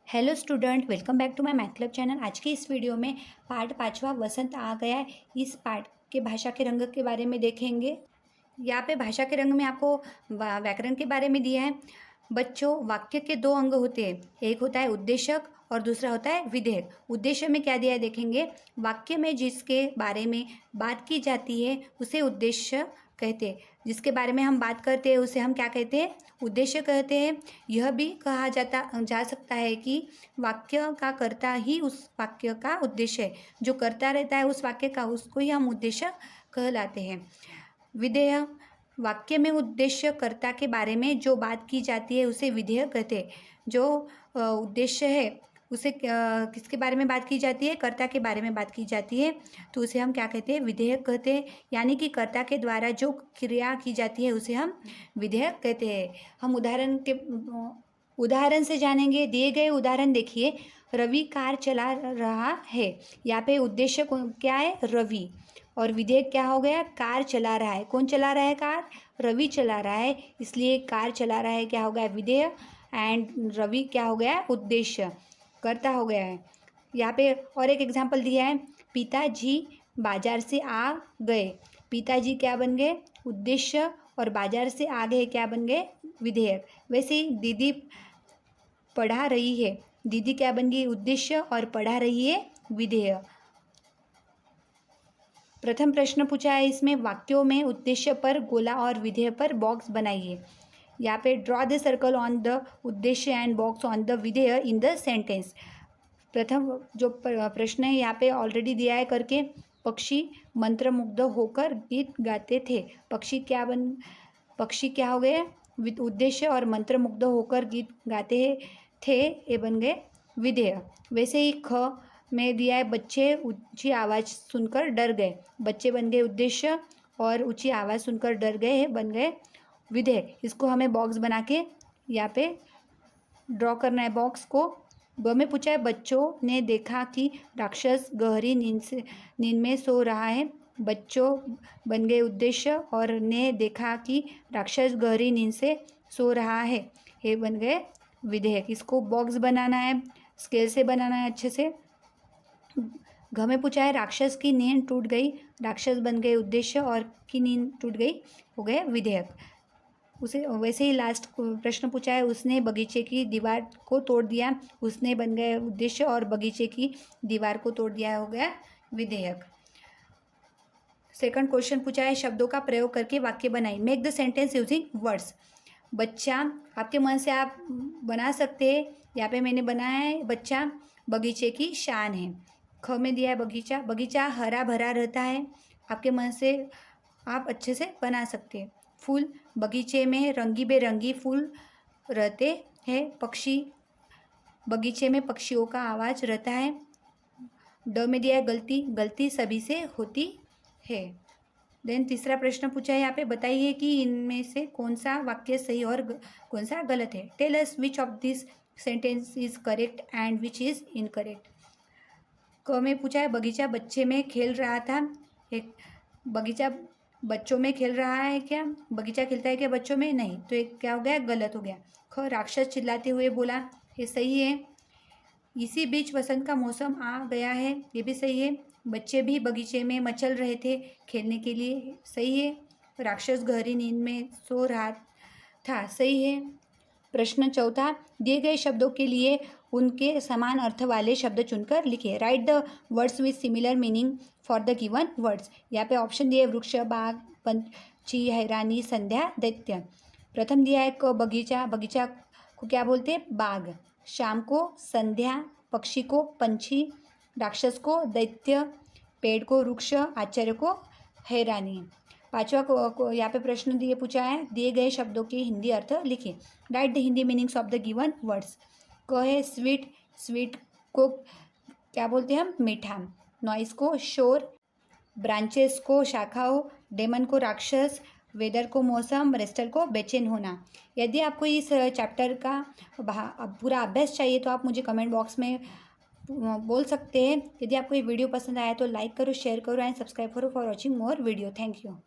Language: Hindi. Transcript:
Hello student, welcome back to my math club channel. आज की इस वीडियो में पार्ट 5वां वसंत आ गया है। इस पार्ट के भाषा के रंग के बारे में देखेंगे। यहाँ पे भाषा के रंग में आपको व्याकरण के बारे में दिया है। बच्चों, वाक्य के दो अंग होते हैं, एक होता है उद्देशक और दूसरा होता है विधेयक। उद्देश्य में क्या दिया है देखेंगे। वाक्य में जिसके बारे में बात की जाती है उसे उद्देश्य कहते हैं। जिसके बारे में हम बात करते हैं उसे हम क्या कहते हैं, उद्देश्य कहते हैं। यह भी कहा जा सकता है कि वाक्य का कर्ता ही उस वाक्य का उद्देश्य है। जो करता रहता है उस वाक्य का, उसको ही हम उद्देश्य कहलाते हैं। विधेय, वाक्य में उद्देश्य कर्ता के बारे में जो बात की जाती है उसे विधेय कहते हैं। जो उद्देश्य है उसे किसके बारे में बात की जाती है, कर्ता के बारे में बात की जाती है, तो उसे हम क्या कहते हैं, विधेयक कहते हैं। यानी कि कर्ता के द्वारा जो क्रिया की जाती है उसे हम विधेयक कहते हैं। हम उदाहरण से जानेंगे। दिए गए उदाहरण देखिए। रवि कार चला रहा है। यहाँ पे उद्देश्य क्या है, रवि, और विधेयक क्या हो गया, कार चला रहा है। कौन चला रहा है कार, रवि चला रहा है, इसलिए कार चला रहा है क्या हो गया, विधेय। एंड रवि क्या हो गया, उद्देश्य, कर्ता हो गया है। यहाँ पे और एक एग्जाम्पल दिया है। पिताजी बाजार से आ गए। पिताजी क्या बन गए, उद्देश्य, और बाजार से आ गए क्या बन गए, विधेयक। वैसे ही दीदी पढ़ा रही है। दीदी क्या बन गई, उद्देश्य, और पढ़ा रही है विधेय। प्रथम प्रश्न पूछा है इसमें, वाक्यों में उद्देश्य पर गोला और विधेय पर बॉक्स बनाइए। यहाँ पे draw the circle on the उद्देश्य एंड बॉक्स ऑन द विधेय इन द सेंटेंस। प्रथम जो प्रश्न है यहाँ पे ऑलरेडी दिया है करके। पक्षी मंत्रमुग्ध होकर गीत गाते थे। पक्षी क्या हो गए, उद्देश्य, और मंत्रमुग्ध होकर गीत गाते थे ये बन गए विधेय। वैसे ही ख में दिया है, बच्चे ऊंची आवाज़ सुनकर डर गए। बच्चे बन गए उद्देश्य, और ऊंची आवाज़ सुनकर डर गए बन गए विधेय। इसको हमें बॉक्स बना के यहाँ पे ड्रॉ करना है बॉक्स को। ब में पूछा है, बच्चों ने देखा कि राक्षस गहरी नींद में सो रहा है। बच्चों बन गए उद्देश्य, और ने देखा कि राक्षस गहरी नींद से सो रहा है, ये बन गए विधेयक। इसको बॉक्स बनाना है, स्केल से बनाना है अच्छे से। घ में पूछा है, राक्षस की नींद टूट गई। राक्षस बन गए उद्देश्य, और की नींद टूट गई हो गए विधेयक। उसे वैसे ही लास्ट प्रश्न पूछा है, उसने बगीचे की दीवार को तोड़ दिया। उसने बन गए उद्देश्य, और बगीचे की दीवार को तोड़ दिया हो गया विधेयक। सेकंड क्वेश्चन पूछा है, शब्दों का प्रयोग करके वाक्य बनाइए। Make the sentence using words. बच्चा आपके मन से आप बना सकते हैं। यहाँ पे मैंने बनाया है, बच्चा बगीचे की शान है। ख में दिया है बगीचा। बगीचा हरा भरा रहता है। आपके मन से आप अच्छे से बना सकते हैं। फूल, बगीचे में रंगी बेरंगी फूल रहते हैं। पक्षी, बगीचे में पक्षियों का आवाज़ रहता है। ड में दिया है गलती। गलती सभी से होती है। देन तीसरा प्रश्न पूछा है यहाँ पे, बताइए कि इनमें से कौन सा वाक्य सही और कौन सा गलत है। Tell us which of this sentence is correct and which is incorrect. क में पूछा है, बगीचा बच्चे में खेल रहा था। एक बगीचा बच्चों में खेल रहा है क्या, बगीचा खेलता है क्या बच्चों में, नहीं, तो एक क्या हो गया, गलत हो गया। ख, राक्षस चिल्लाते हुए बोला, ये सही है। इसी बीच वसंत का मौसम आ गया है, ये भी सही है। बच्चे भी बगीचे में मचल रहे थे खेलने के लिए, सही है। राक्षस गहरी नींद में सो रहा था, सही है। प्रश्न चौथा, दिए गए शब्दों के लिए उनके समान अर्थ वाले शब्द चुनकर लिखिए। Right the words with similar meaning for the given words. यहाँ पे ऑप्शन दिए, वृक्ष, बाग, पंछी, हैरानी, संध्या, दैत्य। प्रथम दिया है क, बगीचा। बगीचा को क्या बोलते हैं, बाग। शाम को संध्या, पक्षी को पंछी, राक्षस को दैत्य, पेड़ को वृक्ष, आचार्य को हैरानी। पांचवा को यहाँ पे प्रश्न दिए पूछा है, दिए गए शब्दों के हिंदी अर्थ लिखिए। Right the Hindi meanings of the given words. क है स्वीट। स्वीट को क्या बोलते हैं हम, मीठा। नॉइस को शोर, ब्रांचेस को शाखाओं, डेमन को राक्षस, वेदर को मौसम, रेस्टर को बेचैन होना। यदि आपको इस चैप्टर का पूरा अभ्यास चाहिए तो आप मुझे कमेंट बॉक्स में बोल सकते हैं। यदि आपको ये वीडियो पसंद आया तो लाइक करो, शेयर करो एंड सब्सक्राइब करो for watching more video. Thank you.